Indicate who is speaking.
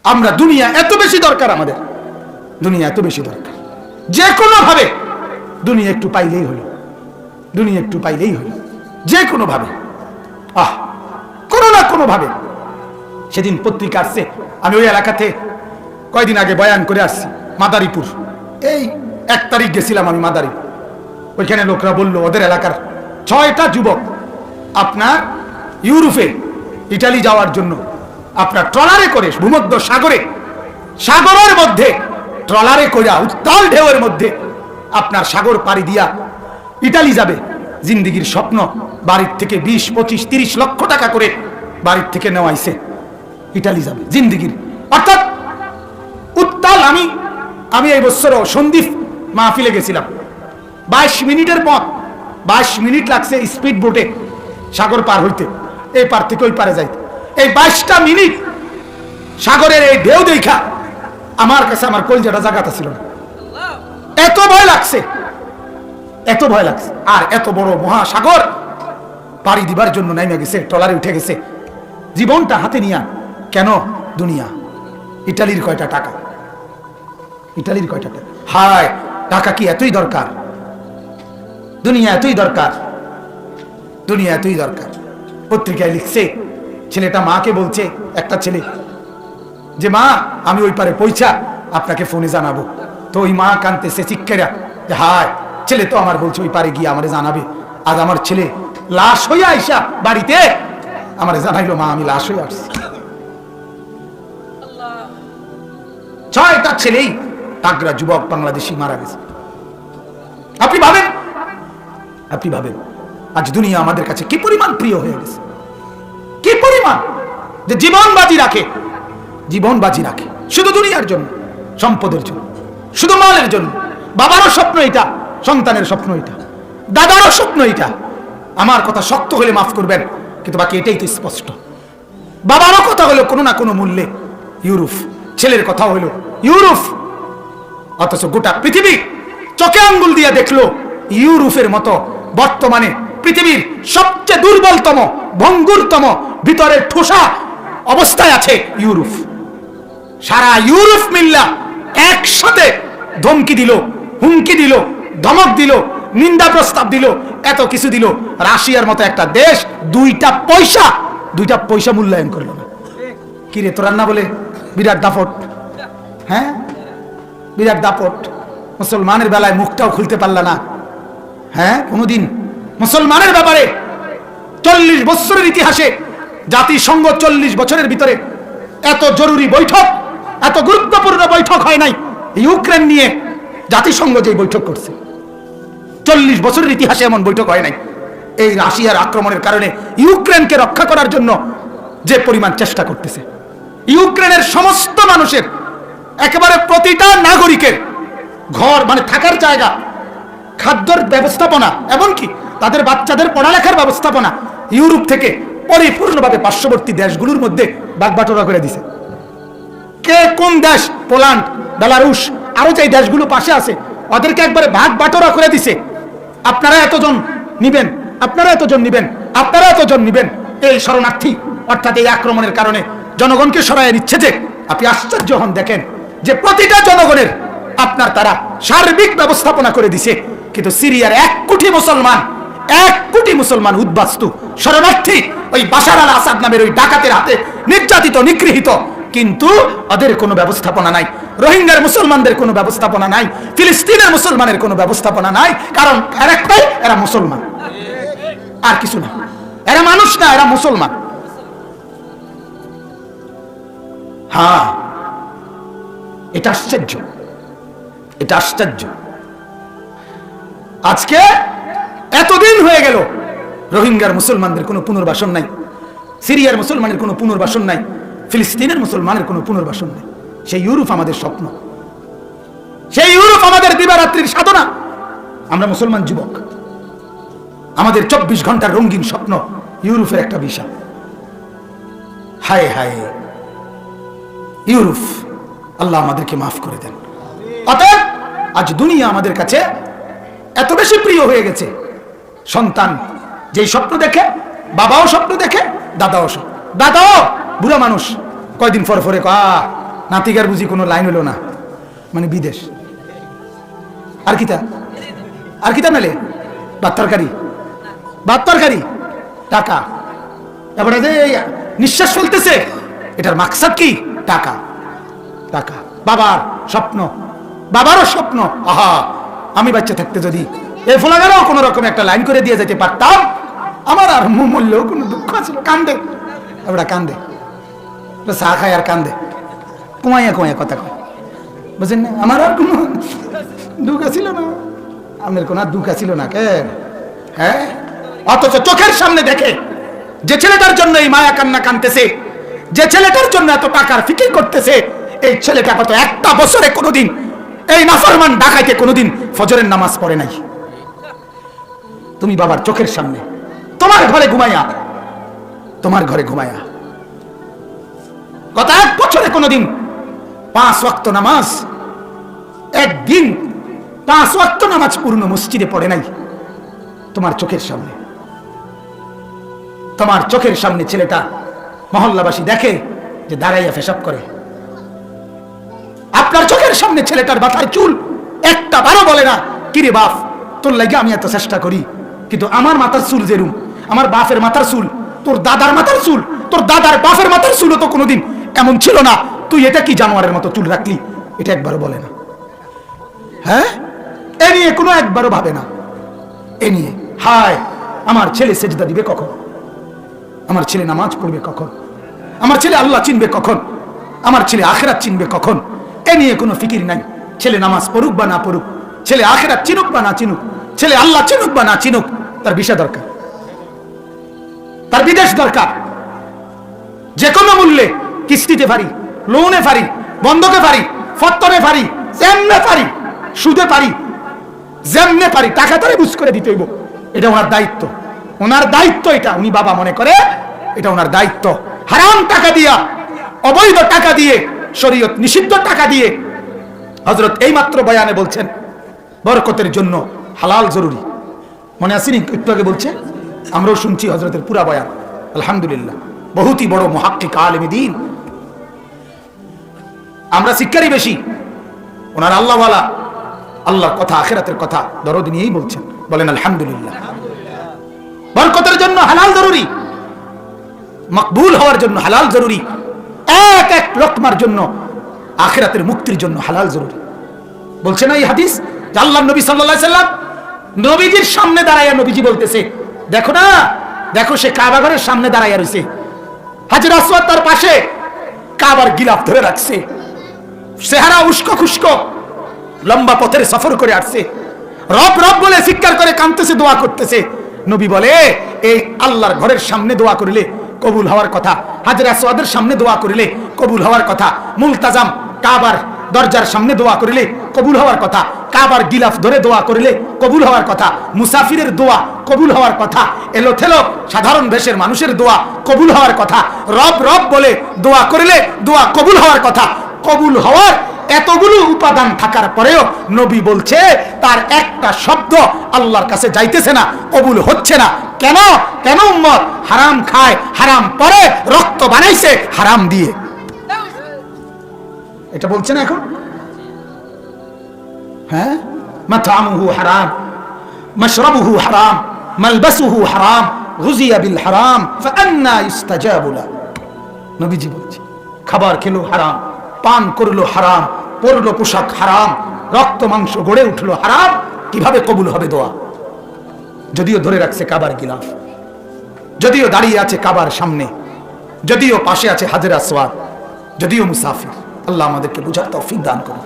Speaker 1: আমরা দুনিয়া এত বেশি দরকার, আমাদের দুনিয়া এত বেশি দরকার, যে কোনো ভাবে দুনিয়া একটু পাইলেই হলো, দুনিয়া একটু পাইলেই হলো, যে কোনো ভাবে, কোনো না কোনো ভাবে। সেদিন পত্রিকা আসছে, আমি ওই এলাকাতে কয়দিন আগে বয়ান করে আসছি, মাদারীপুর, এই 1 তারিখ গেছিলাম আমি মাদারীপুর। ওইখানে লোকরা বলল ওদের এলাকার 6টা যুবক আপনার ইউরোপে, ইটালি যাওয়ার জন্য আপনার ট্রলারে করে ভূমধ্য সাগরের মধ্যে ট্রলারে কইরা উত্তাল ঢেউয়ের মধ্যে আপনার সাগর পাড়ি দিয়া ইটালি যাবে। জিন্দিগির স্বপ্ন, বাড়ির থেকে 20, 25, 30 লক্ষ টাকা করে বাড়ির থেকে নেওয়াইছে, ইটালি যাবে জিন্দিগির, অর্থাৎ উত্তাল। আমি এই বছর সন্দীপ মাহফিলে গেছিলাম, 22 মিনিটের পথ, 22 মিনিট লাগছে স্পিড বোটে সাগর পার হইতে, এই পার থেকে ওই পারে যাইতে। এই 22টা মিনিট সাগরের এই ঢেউ দেখা আমার কাছে আমার কলজাটা জায়গাটা ছিল না, এত ভয় লাগছে, এত ভয় লাগছে। আর এত বড় মহাসাগর পাড়ি দিবার জন্য নাইমা গেছে, ট্রলারে উঠে গেছে, জীবনটা হাতে নিয়া। কেন? দুনিয়া। ইটালির কয়টা টাকা, ইটালির কয়টা টাকা, হায় টাকা কি এতই দরকার? দুনিয়া এতই দরকার, দুনিয়া এতই দরকার। পত্রিকায় লিখছে, ছেলেটা মাকে বলছে, একটা ছেলে, যে মা আমি ওই পারে পৌঁছা আপনাকে ফোনে জানাবো। তো ওই মা কানতেছে চিৎকারা, যে হায় ছেলে তো আমার বলছে ওই পারে গিয়ে আমারে জানাবে। আজ আমার ছেলে লাশ হইয়া আইসা বাড়িতে আমারে জানাইলো, মা আমি লাশ হয়ে আসছি। 6টা ছেলেই তাগড়া যুবক বাংলাদেশি মারা গেছে। আপনি ভাবেন, আপনি ভাবেন আজ দুনিয়া আমাদের কাছে কি পরিমাণ প্রিয় হয়ে গেছে, কি পরিমাণ, যে জীবন বাজি রাখে, জীবন বাজি রাখে শুধু দুনিয়ার জন্য, সম্পদের জন্য, শুধু মালের জন্য। বাবারও স্বপ্ন এটা, সন্তানের স্বপ্ন এটা, দাদারও স্বপ্ন এটা। আমার কথা শক্ত হলে মাফ করবেন, কিন্তু বাকি এটাই তো স্পষ্ট। বাবারও কথা হলো কোনো না কোনো মূল্যে ইউরোপ, ছেলের কথা হলো ইউরোপ, অথচ গোটা পৃথিবী চোখে আঙ্গুল দিয়ে দেখলো ইউরোপের মতো বর্তমানে পৃথিবীর সবচেয়ে দুর্বলতম, ভঙ্গুরতম, ভিতরের ঠোসা অবস্থায় আছে ইউরোপ। সারা ইউরোপ মিল্লা একসাথে ধমকি দিল, হুমকি দিল, ধমক দিল, নিন্দা প্রস্তাব দিল, এত কিছু দিল। রাশিয়ার মতো একটা দেশ 2টা পয়সা মূল্যায়ন করলো না। কি রে তোর রান্না বলে বিরাট দাপট, হ্যাঁ বিরাট দাপট। মুসলমানের বেলায় মুখটাও খুলতে পারলা না, হ্যাঁ কোনোদিন মুসলমানের ব্যাপারে 40 বছরের ইতিহাসে জাতিসংঘ 40 বছরের ভিতরে এত জরুরি বৈঠক, এত গুরুত্বপূর্ণ বৈঠক হয় নাই। ইউক্রেন নিয়ে জাতিসংঘ যে বৈঠক করছে, 40 বছরের ইতিহাসে এমন বৈঠক হয় নাই। এই রাশিয়ার আক্রমণের কারণে ইউক্রেনকে রক্ষা করার জন্য যে পরিমাণ চেষ্টা করতেছে, ইউক্রেনের সমস্ত মানুষের, একেবারে প্রতিটা নাগরিকের ঘর মানে থাকার জায়গা, খাদ্যর ব্যবস্থাপনা, এমনকি তাদের বাচ্চাদের পড়ালেখার ব্যবস্থাপনা ইউরোপ থেকে পরিপূর্ণভাবে পার্শ্ববর্তী দেশগুলোর মধ্যে ভাগবাটোয়ারা করে দিছে। কে কোন দেশ, পোল্যান্ড, বেলারুশ, আরো যে দেশগুলো পাশে আছে, ওদেরকে একবারে ভাগবাটোয়ারা করে দিছে। আপনারা এতজন নিবেন, আপনারা এতজন নিবেন, আপনারা এতজন নিবেন। এই শরণার্থী অর্থাৎ এই আক্রমণের কারণে জনগণকে সরাইয়ে নিচ্ছে। যে আপনি আশ্চর্য হন, দেখেন যে প্রতিটা জনগণের আপনার তারা সার্বিক ব্যবস্থাপনা করে দিছে, কিন্তু সিরিয়ার 1 কোটি মুসলমান উদ্বাস্তু শরণার্থী ওই বাশার আল আসাদ নামের ওই ডাকাতের হাতে নির্যাতিত, নিগৃহীত, কিন্তু ওদের কোনো ব্যবস্থাপনা নাই। রোহিঙ্গার মুসলমানদের কোনো ব্যবস্থাপনা নাই, ফিলিস্তিনের মুসলমানের কোনো ব্যবস্থাপনা নাই। কারণ একটাই, এরা মুসলমান, আর কিছু না। এরা মানুষ না, এরা মুসলমান। হ্যাঁ, এটা আশ্চর্য, এটা আশ্চর্য। আজকে এতদিন হয়ে গেল রোহিঙ্গার মুসলমানদের কোনো পুনর্বাসন নাই, সিরিয়ার মুসলমানের কোনো পুনর্বাসন নাই, ফিলিস্তিনের মুসলমানের কোনো পুনর্বাসন নাই। সেই ইউরোপ আমাদের স্বপ্ন, সেই ইউরোপ আমাদের দিবারাত্রির সাধনা। আমরা মুসলমান যুবক, আমাদের 24 ঘন্টার রঙিন স্বপ্ন ইউরোপের একটা ভিসা। হায় হায় ইউরোপ, আল্লাহ আমাদেরকে মাফ করে দেন। অতএব আজ দুনিয়া আমাদের কাছে এত বেশি প্রিয় হয়ে গেছে। সন্তান যেই স্বপ্ন দেখে, বাবাও স্বপ্ন দেখে, দাদাও বুড়া মানুষ কয়দিন পরে নাতিগার বুঝি কোনো লাইন হলো না, মানে বিদেশ। আর কিতা মেলে? ভাত তরকারি, টাকা। এবারে যে নিঃশ্বাস ফেলতেছে, এটার মাকসাদ কি? টাকা। বাবারও স্বপ্ন, আহা আমি বাচ্চা থাকতে যদি এই ফোলাগারও কোনো রকম একটা লাইন করে দিয়ে যেতে পারতাম, আমার আর মূল্যেও কোনো দুঃখ ছিল। কান্দে, এবার কান্দে, চা খায় আর কান্দে, কুমাইয়া কথা কয়, বুঝলেন না? আমার আর কোনো দুঃখ ছিল না, আপনার কোনো দুঃখ ছিল না কে? হ্যাঁ, অথচ চোখের সামনে দেখে যে ছেলেটার জন্য এই মায়া কান্না কানতেছে, যে ছেলেটার জন্য এত টাকার ফিকির করতেছে, এই ছেলেটা কত একটা বছরে কোনোদিন এই নাফরমান ডাকাইতে কোনোদিন ফজরের নামাজ পড়ে নাই। তুমি বাবার চোখের সামনে তোমার ঘরে ঘুমায়া গত এক বছরে কোনোদিন 5 ওয়াক্ত নামাজ, একদিন 5 ওয়াক্ত নামাজ পূর্ণ মসজিদে পড়ে নাই। তোমার চোখের সামনে ছেলেটা মহল্লাবাসী দেখে যে দাঁড়াইয়া পেশাব করে। আপনার চোখের সামনে ছেলেটার মাথায় চুল একটা বারো বলে না, কিরে বাপ তোর লাগে আমি এত চেষ্টা করি, কিন্তু আমার মাথার চুল যেরুম, আমার বাপের মাথার চুল, তোর দাদার মাথার চুল, তোর দাদার বাপের মাথার চুলও তো কোনোদিন এমন ছিল না, তুই এটা কি জানোয়ারের মতো চুল রাখলি, এটা একবারও বলে না। হ্যাঁ, এ নিয়ে কোনো একবারও ভাবে না। এ নিয়ে হায় আমার ছেলে সেজদা দিবে কখন, আমার ছেলে নামাজ পড়বে কখন, আমার ছেলে আল্লাহ চিনবে কখন, আমার ছেলে আখিরাত চিনবে কখন, এ নিয়ে কোনো ফিকির নাই। ছেলে নামাজ পড়ুক বা না পড়ুক, ছেলে আখিরাত চিনুক বা না চিনুক, ছেলে আল্লাহ চিনুক বা না চিনুক, তার ভিসা দরকার, তার বিদেশ দরকার। যে কোনো মূল্যে, কিস্তিতে পারি, লোনে পারি, বন্ধকে পারি, ফত্তরে পারি, যেমনে পারি, সুদে পারি, যেমনে পারি, টাকা তারে বুঝ করে দিতে হইব। এটা ওনার দায়িত্ব, এটা উনি বাবা মনে করে এটা ওনার দায়িত্ব। হারাম টাকা দিয়া, অবৈধ টাকা দিয়ে, শরীয়ত নিষিদ্ধ টাকা দিয়ে, হযরত এইমাত্র বয়ানে বলছেন বরকতের জন্য হালাল জরুরি। মনে আসেনি একটু আগে বলছে, আমরাও শুনছি হযরতের পুরা বয়ান, আলহামদুলিল্লাহ। বহুতই বড় মুহাক্কিক আলেম দ্বীন। আমরা শিক্ষারই বেশি, ওনার আল্লাহওয়ালা, আল্লাহর কথা, আখিরাতের কথা দরদ নিয়েই বলছেন। বলেন আলহামদুলিল্লাহ। বরকতের জন্য হালাল জরুরি, মকবুল হওয়ার জন্য হালাল জরুরি, এক লোকমার জন্য, আখিরাতের মুক্তির জন্য হালাল জরুরি। বলছে না এই হাদিস যে আল্লাহর নবী সাল্লাল্লাহু আলাইহি সাল্লাম নবীজির সামনে দাঁড়ায়া নবীজি বলতেছে, দেখো না, দেখো সে কাবা ঘরের সামনে দাঁড়ায়া রইছে, হাজর আসওয়াদ তার পাশে, কাবার গিলাফ ধরে রাখছে, চেহারা উস্কো খুস্কো, লম্বা পথের সফর করে আসছে, রব রব বলে চিৎকার করে কাঁদতেছে, দোয়া করতেছে। নবী বলে এই আল্লাহর ঘরের সামনে দোয়া করিলে কবুল হওয়ার কথা, হাজর আসওয়াদের সামনে দোয়া করিলে কবুল হওয়ার কথা, মুলতাজাম কাবার দরজার সামনে দোয়া করিলে কবুল হওয়ার কথা, কাবার গিলাফ ধরে দোয়া করিলে কবুল হওয়ার কথা, মুসাফিরের দোয়া কবুল হওয়ার কথা, এলোথেলো সাধারণ দেশের মানুষের দোয়া কবুল হওয়ার কথা, রব রব বলে দোয়া করিলে দোয়া কবুল হওয়ার কথা। কবুল হওয়ার এতগুলো উপাদান থাকার পরেও নবী বলছে তার একটা শব্দ আল্লাহর কাছে যাইতেছে না, কবুল হচ্ছে না। কেন? কেন উম্মত হারাম খায়, হারাম পরে, রক্ত বানাইছে হারাম দিয়ে। এটা বলছে না এখন? হ্যাঁ, মাতামুহু হারাম, মাশরাবুহু হারাম, মালবাসুহু হারাম, গুযিয়া বিল হারাম, ফাআন্না ইস্তাজাবু লা। নবীজি বলছে খাবার খেলো হারাম, পান করলো হারাম, পরলো পোশাক হারাম, রক্ত মাংস গড়ে উঠলো হারাম, কিভাবে কবুল হবে দোয়া? যদিও ধরে রাখছে কাবার গিলাফ, যদিও দাঁড়িয়ে আছে কাবার সামনে, যদিও পাশে আছে হাজর আসওয়াদ, যদিও মুসাফির। আল্লাহ আমাদেরকে বুঝার তৌফিক দান করুন।